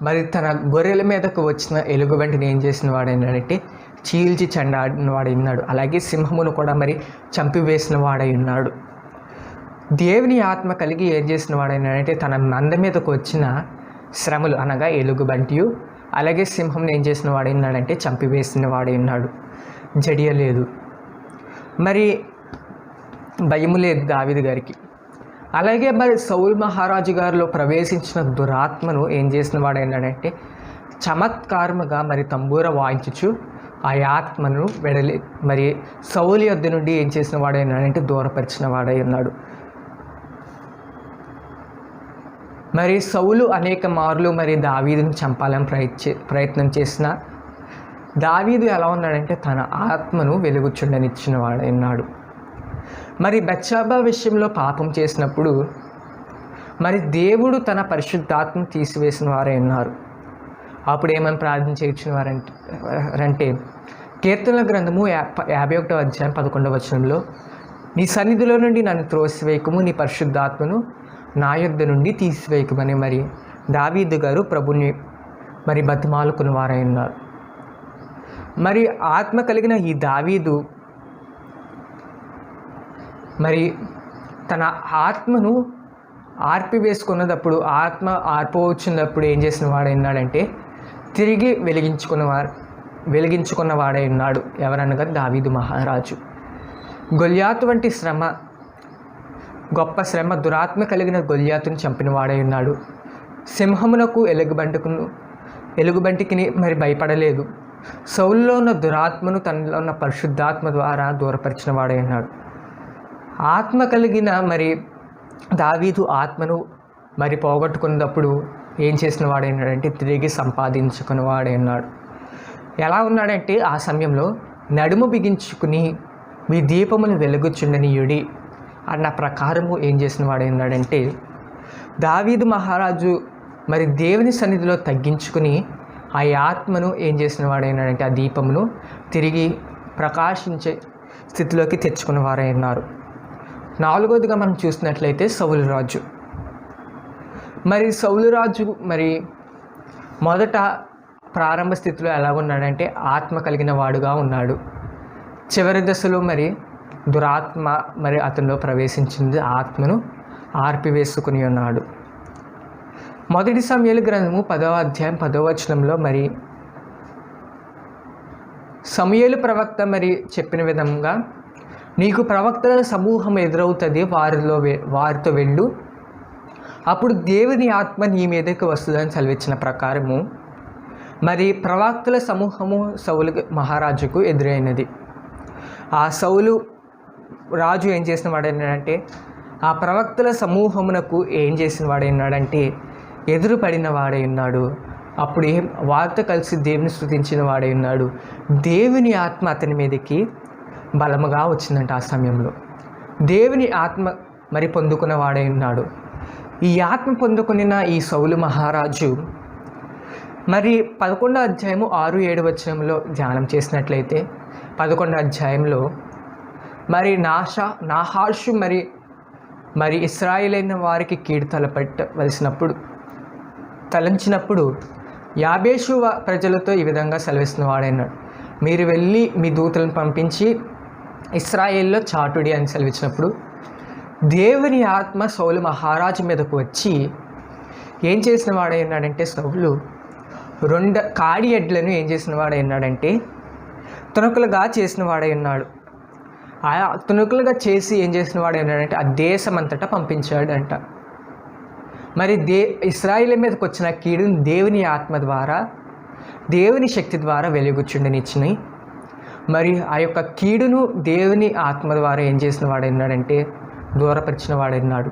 మరి తన గొర్రెల మీదకు వచ్చిన ఎలుగుబంటిని ఏం చేసిన వాడైనాడంటే చీల్చి చెండాడిన వాడై ఉన్నాడు. అలాగే సింహమును కూడా మరి చంపివేసిన వాడై ఉన్నాడు. దేవుని ఆత్మ కలిగి ఏం చేసిన వాడైనాడంటే తన మంద మీదకు వచ్చిన శ్రమలు అనగా ఎలుగుబంటియు అలాగే సింహంని ఏం చేసిన వాడైనాడంటే చంపివేసిన వాడై ఉన్నాడు. జడియలేదు, మరి భయము లేదు దావీదు గారికి. అలాగే మరి సౌలు మహారాజు గారిలో ప్రవేశించిన దురాత్మను ఏం చేసిన వాడైనాడంటే చమత్కారముగా మరి తంబూర వాయించుచు ఆ ఆత్మను మరి సౌలు యొద్ద నుండి ఏం చేసిన వాడైనాడంటే దూరపరిచిన వాడై ఉన్నాడు. మరి సౌలు అనేక మార్లు మరి దావీదుని చంపాలని ప్రయత్నం చేసిన దావీదు ఎలా ఉన్నాడంటే తన ఆత్మను వెలుగుచుండనిచ్చిన వాడై ఉన్నాడు. మరి బెత్షెబా విషయంలో పాపం చేసినప్పుడు మరి దేవుడు తన పరిశుద్ధాత్మను తీసివేసిన వారై ఉన్నారు. అప్పుడు ఏమని ప్రార్థన చేయించిన వారంటే కీర్తనల గ్రంథము 51వ అధ్యాయం 11వ వచనంలో నీ సన్నిధిలో నుండి నన్ను త్రోసివేయకము, నీ పరిశుద్ధాత్మను నా యొద్ద నుండి తీసివేయకమని మరి దావీదు గారు ప్రభుని మరి బతిమాలుకున్న వారై ఉన్నారు. మరి ఆత్మ కలిగిన ఈ దావీదు మరి తన ఆత్మను ఆర్పివేసుకున్నప్పుడు ఆత్మ ఆర్పవచ్చినప్పుడు ఏం చేసిన వాడైనాడంటే తిరిగి వెలిగించుకున్న వాడై ఉన్నాడు. ఎవరనగా దావీదు మహారాజు. గొల్యాతు వంటి శ్రమ, గొప్ప శ్రమ, దురాత్మ కలిగిన గొల్యాతును చంపిన వాడై ఉన్నాడు. సింహమునకు ఎలుగుబంటికి మరి భయపడలేదు. సౌలులో ఉన్న దురాత్మను తనలో ఉన్న పరిశుద్ధాత్మ ద్వారా దూరపరిచిన వాడై ఉన్నాడు. ఆత్మ కలిగిన మరి దావీదు ఆత్మను మరి పోగొట్టుకున్నప్పుడు ఏం చేసిన వాడైనాడంటే తిరిగి సంపాదించుకున్న వాడై ఉన్నాడు. ఎలా ఉన్నాడంటే ఆ సమయంలో నడుము బిగించుకుని మీ దీపమును వెలుగుచుండనీయుడి అన్న ప్రకారము ఏం చేసిన వాడైనాడంటే దావీదు మహారాజు మరి దేవుని సన్నిధిలో తగ్గించుకుని ఆ ఆత్మను ఏం చేసిన వాడైనాడంటే ఆ దీపమును తిరిగి ప్రకాశించే స్థితిలోకి తెచ్చుకున్న వారై ఉన్నారు. నాలుగోదిగా మనం చూసినట్లయితే సౌలు రాజు. మరి సౌలు రాజు మరి మొదట ప్రారంభ స్థితిలో ఎలా ఉన్నాడంటే ఆత్మ కలిగిన వాడుగా ఉన్నాడు. చివరి దశలో మరి దురాత్మ మరి అతనిలో ప్రవేశించింది, ఆత్మను ఆర్పివేసుకుని ఉన్నాడు. మొదటి సమూయేలు గ్రంథము 10వ అధ్యాయం 10వ వచనంలో మరి సమూయేలు ప్రవక్త మరి చెప్పిన విధంగా నీకు ప్రవక్తల సమూహం ఎదురవుతుంది, వారితో వెళ్ళు, అప్పుడు దేవుని ఆత్మ నీ మీదకి వస్తుందని సెలవిచ్చిన ప్రకారము మరి ప్రవక్తల సమూహము సౌలు మహారాజుకు ఎదురైనది. ఆ సౌలు రాజు ఏం చేసిన వాడైనాడంటే, ఆ ప్రవక్తల సమూహమునకు ఏం చేసిన వాడైనాడంటే ఎదురుపడిన వాడై ఉన్నాడు. అప్పుడు వారితో కలిసి దేవుని స్తుతించిన వాడై ఉన్నాడు. దేవుని ఆత్మ అతని మీదకి బలముగా వచ్చిందంట. ఆ సమయంలో దేవుని ఆత్మ మరి పొందుకున్న వాడై ఉన్నాడు. ఈ ఆత్మ పొందుకున్న ఈ సౌలు మహారాజు మరి 11వ అధ్యాయము 6-7 వచనంలో ధ్యానం చేసినట్లయితే 11వ అధ్యాయంలో మరి నాహాషు మరి ఇశ్రాయేలైన వారికి కీడు తలంచినప్పుడు యాబేషు ప్రజలతో ఈ విధంగా సెలవిస్తున్న వాడైనాడు, మీరు వెళ్ళి మీ దూతలను పంపించి ఇశ్రాయేల్లో చాటుడి అని సెలవిచ్చినప్పుడు దేవుని ఆత్మ సౌలు మహారాజు మీదకు వచ్చి ఏం చేసిన వాడైనాడంటే, సౌలు 2 కాడి ఎడ్లను ఏం చేసిన వాడైనాడంటే తునకలుగా చేసిన వాడై ఉన్నాడు. ఆ తునకలుగా చేసి ఏం చేసిన వాడైనాడంటే ఆ దేశమంతటా పంపించాడంట. మరి ఇశ్రాయేలు మీదకి వచ్చిన కీడును దేవుని ఆత్మ ద్వారా, దేవుని శక్తి ద్వారా వెలుగుచుండనిచ్చినాయి. మరి ఆ యొక్క కీడును దేవుని ఆత్మ ద్వారా ఏం చేసిన వాడైనాడంటే దూరపరిచిన వాడైనాడు.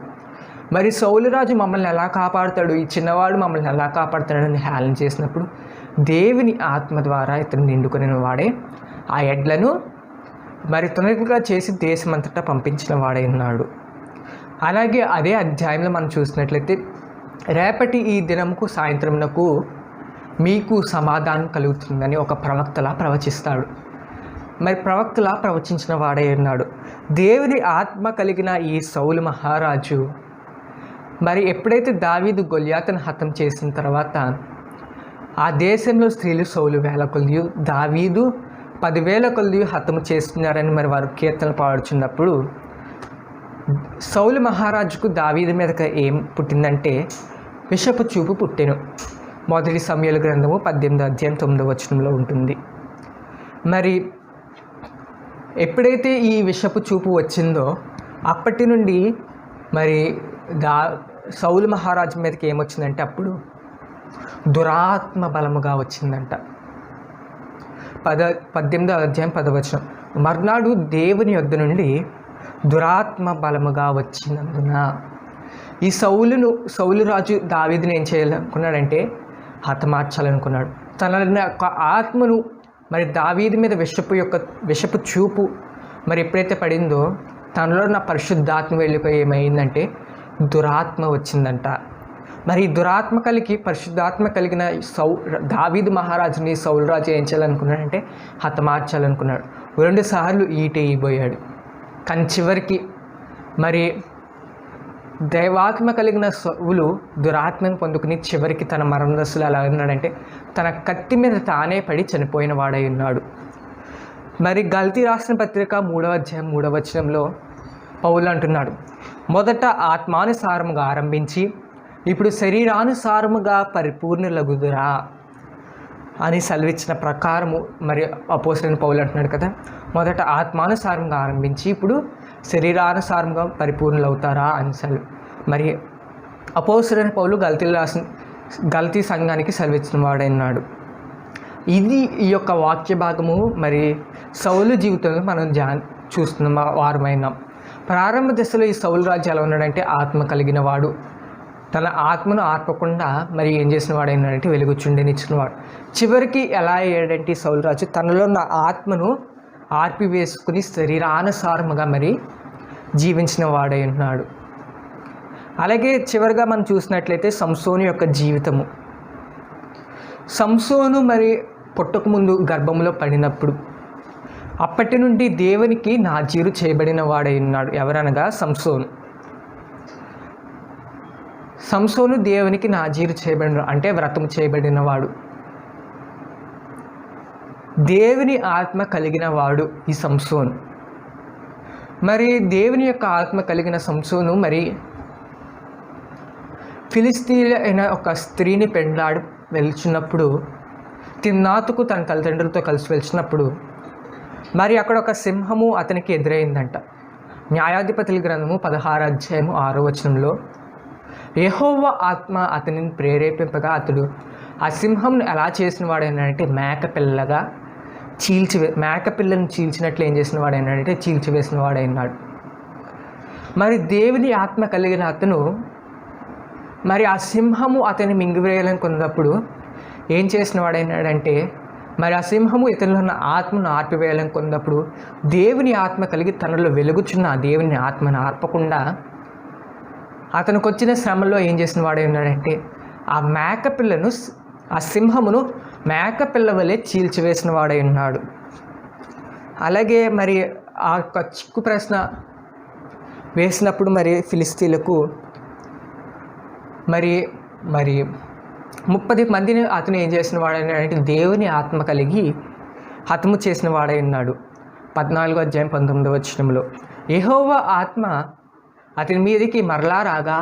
మరి సౌలురాజు మమ్మల్ని ఎలా కాపాడుతాడు, ఈ చిన్నవాడు మమ్మల్ని ఎలా కాపాడుతాడని హేళన చేసినప్పుడు దేవుని ఆత్మ ద్వారా ఇతను నిండుకుని వాడే ఆ ఎడ్లను మరి తునకలుగా చేసి దేశమంతటా పంపించిన వాడై ఉన్నాడు. అలాగే అదే అధ్యాయంలో మనం చూసినట్లయితే, రేపటి ఈ దినముకు సాయంత్రమునకు మీకు సమాధానం కలుగుతుందని ఒక ప్రవక్తలా ప్రవచిస్తాడు. మరి ప్రవక్తలా ప్రవచించిన వాడై ఉన్నాడు. దేవుని ఆత్మ కలిగిన ఈ సౌలు మహారాజు మరి ఎప్పుడైతే దావీదు గొల్యాతును హతం చేసిన తర్వాత ఆ దేశంలో స్త్రీలు సౌలు 1000 కొలది, దావీదు 10,000 కొలది హతము చేస్తున్నారని మరి వారు కీర్తనలు పాడుచున్నప్పుడు సౌలు మహారాజుకు దావీదు మీదకి ఏం పుట్టిందంటే విషపు చూపు పుట్టెను. మొదటి సమూయేలు గ్రంథము 18వ అధ్యాయం 9వ వచనంలో ఉంటుంది. మరి ఎప్పుడైతే ఈ విషపు చూపు వచ్చిందో అప్పటి నుండి మరి సౌలు మహారాజు మీదకి ఏమొచ్చిందంటే అప్పుడు దురాత్మ బలముగా వచ్చిందంట. 18వ అధ్యాయం 10వ వచనం, మర్నాడు దేవుని యొద్ద నుండి దురాత్మ బలముగా వచ్చినందున ఈ సౌలు రాజు దావీదుని ఏం చేయాలనుకున్నాడంటే హతమార్చాలనుకున్నాడు. తన యొక్క ఆత్మను మరి దావీదు మీద విషపు చూపు మరి ఎప్పుడైతే పడిందో తనలో నా పరిశుద్ధాత్మ వెళ్ళిపోయి ఏమైందంటే దురాత్మ వచ్చిందంట. మరి దురాత్మ కలిగి పరిశుద్ధాత్మ కలిగిన దావీదు మహారాజుని సౌలు రాజు ఏం చేయాలనుకున్నాడంటే హతమార్చాలనుకున్నాడు. 2 సార్లు ఈటెయ్యబోయాడు. కానీ చివరికి మరి దైవాత్మ కలిగిన సౌలు దురాత్మను పొందుకుని చివరికి తన మరణ దశలో ఎలా ఉన్నాడంటే తన కత్తి మీద తానే పడి చనిపోయిన వాడై ఉన్నాడు. మరి గల్తీ రాసిన పత్రిక 3వ అధ్యాయం 3వ వచనంలో పౌలు అంటున్నాడు, మొదట ఆత్మానుసారముగా ఆరంభించి ఇప్పుడు శరీరానుసారముగా పరిపూర్ణులగుదురా అని సెలవిచ్చిన ప్రకారము మరి అపోస్తలుడైన పౌలు అంటున్నాడు కదా, మొదట ఆత్మానుసారంగా ఆరంభించి ఇప్పుడు శరీరానుసారంగా పరిపూర్ణులవుతారా అని మరి అపోస్తలుడైన పౌలు గల్తీ సంఘానికి సెలవిచ్చిన వాడైనాడు. ఇది ఈ యొక్క వాక్య భాగము మరి సౌలు జీవితంలో మనం చూస్తున్న వారమైనాం. ప్రారంభ దశలో ఈ సౌలు రాజు ఎలా ఉన్నాడంటే ఆత్మ కలిగిన వాడు, తన ఆత్మను ఆర్పకుండా మరి ఏం చేసిన వాడైనాడంటే వెలుగుచుండనిచ్చినవాడు. చివరికి ఎలా అయ్యాడంటే సౌలు రాజు తనలో ఉన్న ఆత్మను ఆర్పివేసుకుని శరీరానుసారముగా మరి జీవించిన వాడై ఉన్నాడు. అలాగే చివరిగా మనం చూసినట్లయితే సంసోను యొక్క జీవితము. సంసోను మరి పుట్టకముందు గర్భంలో పడినప్పుడు అప్పటి నుండి దేవునికి నాజీరు చేయబడిన వాడై ఉన్నాడు. ఎవరనగా సంసోను దేవునికి నాజీరు చేయబడిన అంటే వ్రతం చేయబడిన వాడు, దేవుని ఆత్మ కలిగిన వాడు ఈ సంసోను. మరి దేవుని యొక్క ఆత్మ కలిగిన సంసోను మరి ఫిలిస్తీన్ల అయిన ఒక స్త్రీని వెళ్తున్నప్పుడు తిమ్నాతుకు తన తల్లిదండ్రులతో కలిసి వెళ్తున్నప్పుడు మరి అక్కడ ఒక సింహము అతనికి ఎదురైందంట. న్యాయాధిపతుల గ్రంథము 16వ అధ్యాయము 6వ వచనంలో యెహోవా ఆత్మ అతనిని ప్రేరేపింపగా అతడు ఆ సింహంను ఎలా చేసిన వాడైనాడంటే మేకపిల్లను చీల్చినట్లు ఏం చేసిన వాడైనాడంటే చీల్చివేసిన వాడైనాడు. మరి దేవుని ఆత్మ కలిగిన అతను మరి ఆ సింహము అతన్ని మింగివేయాలని కొన్నప్పుడు ఏం చేసిన వాడైనాడంటే, మరి ఆ సింహము ఇతనిలో ఉన్న ఆత్మను ఆర్పివేయాలని కొన్నప్పుడు దేవుని ఆత్మ కలిగి తనలో వెలుగుచున్న ఆ దేవుని ఆత్మను ఆర్పకుండా అతనికి వచ్చిన శ్రమలో ఏం చేసిన వాడైనాడంటే ఆ సింహమును మేకపిల్ల వలె చీల్చివేసిన వాడై ఉన్నాడు. అలాగే మరి ఆ యొక్క చిక్కు ప్రశ్న వేసినప్పుడు మరి ఫిలిస్తీన్లకు మరి 30 మందిని అతను ఏం చేసిన వాడైనాడంటే దేవుని ఆత్మ కలిగి హతము చేసిన వాడై ఉన్నాడు. 14వ అధ్యాయం 19వ వచనంలో యెహోవా ఆత్మ అతని మీదకి మరలా రాగా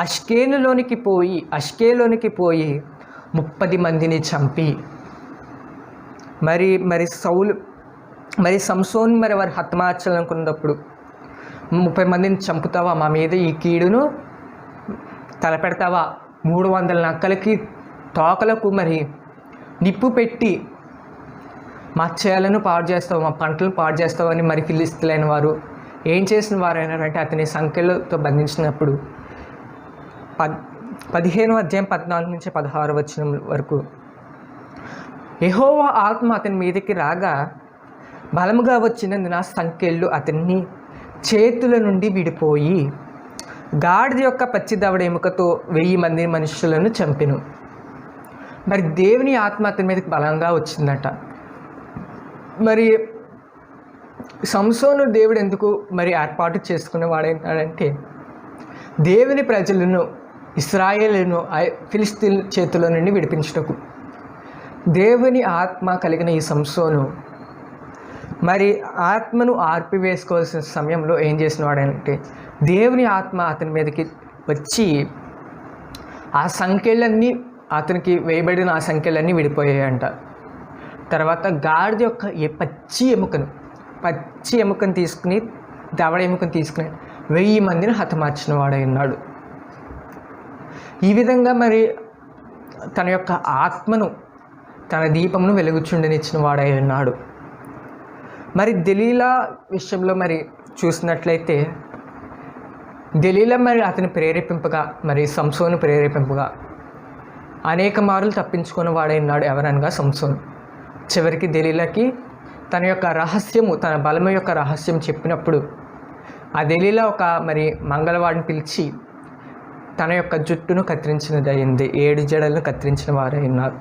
అష్కేలోనికి పోయి 30 మందిని చంపి మరి సంసోన్ మరి వారు హతమార్చాలనుకున్నప్పుడు 30 మందిని చంపుతావా, మా మీద ఈ కీడును తలపెడతావా, 300 నక్కలకి తోకలకు మరి నిప్పు పెట్టి మా చేలను పాడు చేస్తావు, మా పంటలను పాడు చేస్తావు అని మరి ఫిలిస్తీయులైన వారు ఏం చేసిన వారైనారంటే అతని సంఖ్యలతో బంధించినప్పుడు 15వ అధ్యాయం 14 నుంచి 16 వచనం వరకు యెహోవా ఆత్మ అతని మీదకి రాగా బలముగా వచ్చినందున సంఖ్యలు అతన్ని చేతుల నుండి విడిపోయి గాడిద యొక్క పచ్చి దవడ ఎముకతో 1000 మంది మనుషులను చంపెను. మరి దేవుని ఆత్మ అతని మీదకి బలంగా వచ్చిందట. మరి సంసోను దేవుడు ఎందుకు మరి ఏర్పాటు చేసుకునేవాడైనాడంటే దేవుని ప్రజలను ఇశ్రాయేలును ఫిలిస్తీన్ చేతుల నుండి విడిపించుటకు. దేవుని ఆత్మ కలిగిన ఈ సంసోను మరి ఆత్మను ఆర్పివేసుకోవాల్సిన సమయంలో ఏం చేసిన వాడంటే దేవుని ఆత్మ అతని మీదకి వచ్చి ఆ సంఖ్యలన్నీ అతనికి వేయబడిన ఆ సంఖ్యలన్నీ విడిపోయాయంట. తర్వాత గాడిద యొక్క పచ్చి ఎముకను తీసుకుని దవడ ఎముకను తీసుకుని 1000 మందిని హతమార్చిన వాడై ఉన్నాడు. ఈ విధంగా మరి తన యొక్క ఆత్మను తన దీపమును వెలుగుచుండనిచ్చిన వాడై ఉన్నాడు. మరి దెలీలా విషయంలో మరి చూసినట్లయితే దెలీలా మరి అతని ప్రేరేపింపగా మరి సంసోను ప్రేరేపింపగా అనేక మార్లు తప్పించుకున్న వాడై ఉన్నాడు. ఎవరనగా సంసోను. చివరికి దెలీలాకి తన యొక్క రహస్యము, తన బలము యొక్క రహస్యం చెప్పినప్పుడు ఆ దెలీలా ఒక మరి మంగళవాడిని పిలిచి తన యొక్క జుట్టును కత్తిరించినది అయింది. 7 జడలను కత్తిరించిన వారై ఉన్నారు.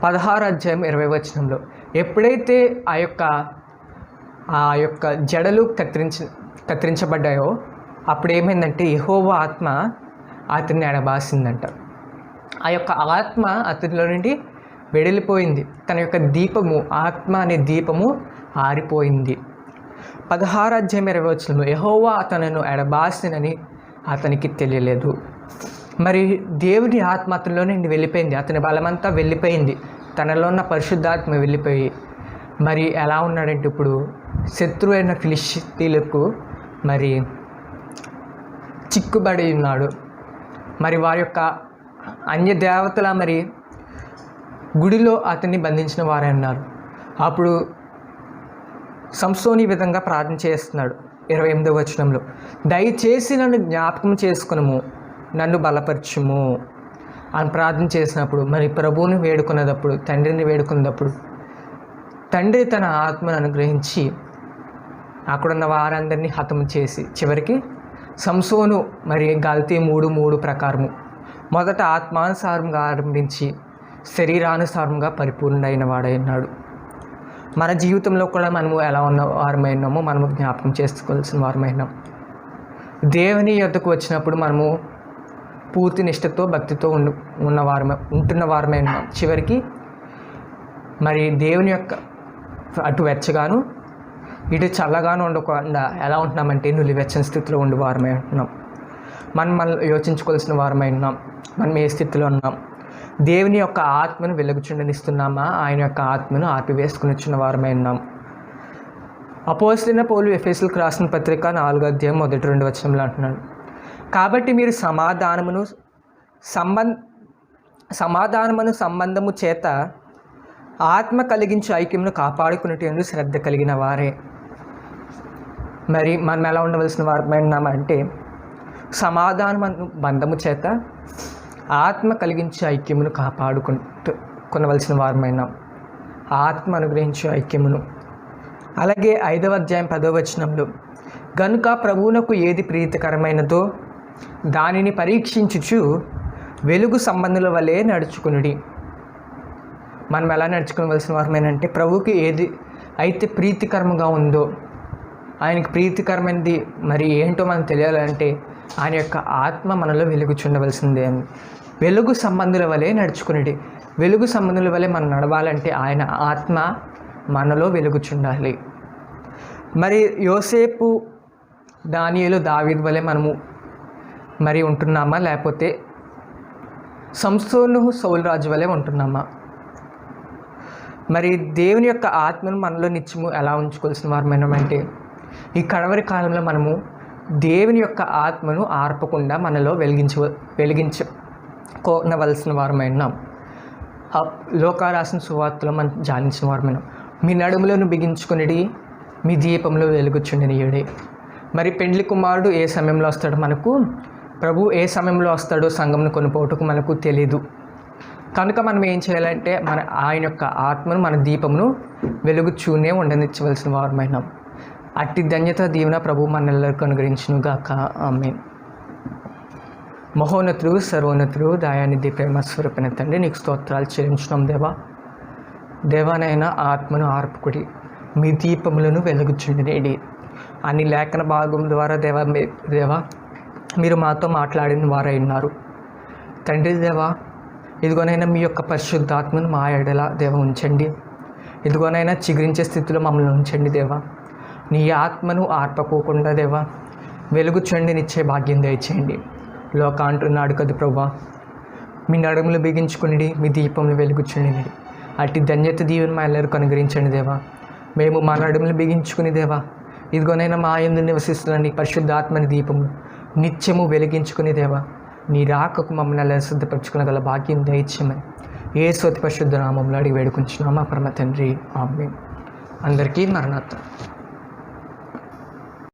16వ అధ్యాయం 20వ వచనంలో ఎప్పుడైతే ఆ యొక్క జడలు కత్తిరించబడ్డాయో అప్పుడు ఏమైందంటే యెహోవా ఆత్మ అతన్ని ఎడబాసిందంట. ఆ యొక్క ఆత్మ అతనిలో నుండి వెడలిపోయింది. తన యొక్క దీపము, ఆత్మ అనే దీపము ఆరిపోయింది. 16వ అధ్యాయం 20వ వచనంలో యెహోవా తనను ఎడబాసినని అతనికి తెలియలేదు. మరి దేవుని ఆత్మ అతనిలో నుండి వెళ్ళిపోయింది. అతని బలమంతా వెళ్ళిపోయింది. తనలో ఉన్న పరిశుద్ధాత్మ వెళ్ళిపోయి మరి ఎలా ఉన్నాడంటే ఇప్పుడు శత్రువు అయిన ఫిలిస్తీయులకు మరి చిక్కుబడి ఉన్నాడు. మరి వారి యొక్క అన్య దేవతల మరి గుడిలో అతన్ని బంధించిన వారే అన్నారు. అప్పుడు సంసోను ఈ విధంగా ప్రార్థన చేస్తున్నాడు 28వ వచనంలో, దయచేసి నన్ను జ్ఞాపకం చేసుకునము, నన్ను బలపరచుము అని ప్రార్థన చేసినప్పుడు మరి ప్రభువుని వేడుకున్నప్పుడు, తండ్రిని వేడుకున్నప్పుడు తండ్రి తన ఆత్మను అనుగ్రహించి అక్కడున్న వారందరినీ హతము చేసి చివరికి సంసోను మరి గల్తీ 3:3 ప్రకారము మొదట ఆత్మానుసారంగా ఆరంభించి శరీరానుసారంగా పరిపూర్ణుడైన వాడైనాడు. మన జీవితంలో కూడా మనము ఎలా ఉన్న వారమైనామో మనము జ్ఞాపకం చేసుకోవాల్సిన వారమైనాం. దేవుని యొద్దకు వచ్చినప్పుడు మనము పూర్తి నిష్ఠతో భక్తితో ఉంటున్న వారమైనాం. చివరికి మరి దేవుని యొక్క అటు వెచ్చగాను ఇటు చల్లగాను ఉండకుండా ఎలా ఉంటున్నామంటే నులివెచ్చని స్థితిలో ఉండే వారమై ఉంటున్నాం. మనం యోచించుకోవాల్సిన వారమై ఉన్నాం. మనం ఏ స్థితిలో ఉన్నాం? దేవుని యొక్క ఆత్మను వెలుగుచుండనిస్తున్నామా, ఆయన యొక్క ఆత్మను ఆర్పివేసుకుని వచ్చిన వారమై ఉన్నాం? అపోస్తలుడైన పౌలు ఎఫెసీయులకు రాసిన పత్రిక 4వ అధ్యాయం 1-2 వచనంలో అంటున్నాడు, కాబట్టి మీరు సంబంధము చేత ఆత్మ కలిగించే ఐక్యమును కాపాడుకునేటందుకు శ్రద్ధ కలిగిన వారే. మరి మనం ఎలా ఉండవలసిన వారమైనామంటే బంధము చేత ఆత్మ కలిగించే ఐక్యమును కొనవలసిన వారమైనాం. ఆత్మ అనుగ్రహించే ఐక్యమును. అలాగే 5వ అధ్యాయం 10వ వచనంలో, గనుక ప్రభువునకు ఏది ప్రీతికరమైనదో దానిని పరీక్షించుచు వెలుగు సంబంధుల వలె నడుచుకునుడి. మనం ఎలా నడుచుకోవలసిన వారమేనంటే ప్రభువుకి ఏది అయితే ప్రీతికరంగా ఉందో, ఆయనకి ప్రీతికరమైనది మరి ఏంటో మనకు తెలియాలంటే ఆయన యొక్క ఆత్మ మనలో వెలుగుచుండవలసిందే అని. వెలుగు సంబంధుల వలె నడుచుకునేది. వెలుగు సంబంధుల వలె మనం నడవాలంటే ఆయన ఆత్మ మనలో వెలుగుచుండాలి. మరి యోసేపు, దానియేలు, దావీదు వలె మనము మరి ఉంటున్నామా, లేకపోతే సంసోను, సౌలు రాజు వలె ఉంటున్నామా? మరి దేవుని యొక్క ఆత్మను మనలో నిత్యము ఎలా ఉంచుకోవాల్సిన వారమైనామంటే ఈ కడవరి కాలంలో మనము దేవుని యొక్క ఆత్మను ఆర్పకుండా మనలో వెలిగించుకోవలసిన వారమైనాం. లోకా రాసిన సువార్తలో మనం ధ్యానించిన వారమైనాం. మీ నడుములను బిగించుకునేది, మీ దీపంలో వెలుగుచుండనియుడే. మరి పెండ్లి కుమారుడు ఏ సమయంలో వస్తాడో, మనకు ప్రభు ఏ సమయంలో వస్తాడో సంఘంను కొనుపోటుకు మనకు తెలీదు. కనుక మనం ఏం చేయాలంటే ఆయన యొక్క ఆత్మను, మన దీపమును వెలుగుచూనే ఉండనిచ్చవలసిన వారమైనాం. అట్టి ధన్యత దీవెన ప్రభు మనెల్లరికీ అనుగ్రహించునుగాక. ఆమేన్. మహోన్నతుడు, సర్వోన్నతుడు, దయానిధి, ప్రేమ స్వరూపిన తండ్రి, నీకు స్తోత్రాలు చెల్లించున్నాం దేవా. దేవానైనా ఆత్మను ఆర్పుకుడి, మీ దీపములను వెలుగుచుండినేడి అని లేఖన భాగం ద్వారా దేవా మీరు మాతో మాట్లాడిన వారై ఉన్నారు తండ్రి. దేవా, ఇదిగోనైనా మీ యొక్క పరిశుద్ధాత్మను మా ఎడల దేవ ఉంచండి. ఇదిగోనైనా చిగురించే స్థితిలో మమ్మల్ని ఉంచండి దేవా. నీ ఆత్మను ఆర్పకోకుండా దేవా వెలుగుచుండినిచ్చే భాగ్యం దయచేయండి. లోక అంటున్నాడు కదా ప్రభా, మీ నడుములు బిగించుకుని మీ దీపంలో వెలుగుచుండి. అట్టి ధన్యత దీవెన మా ಎಲ್ಲರಿకీ అనుగ్రహించండి దేవా. మేము మా నడుములు బిగించుకుని దేవా ఇదిగోనైనా మా యందు నివసిస్తున్న నీ పరిశుద్ధాత్మని దీపము నిత్యము వెలిగించుకుని దేవా నీ రాకకు మమ్మల్ని ఎలా సిద్ధపరచుకునగల భాగ్యం దయచేయమని యేసు అతి పరిశుద్ధ నామములో అడిగి వేడుకుంటున్నామా పరమ తండ్రి. ఆమేన్. అందరికీ మరణాత.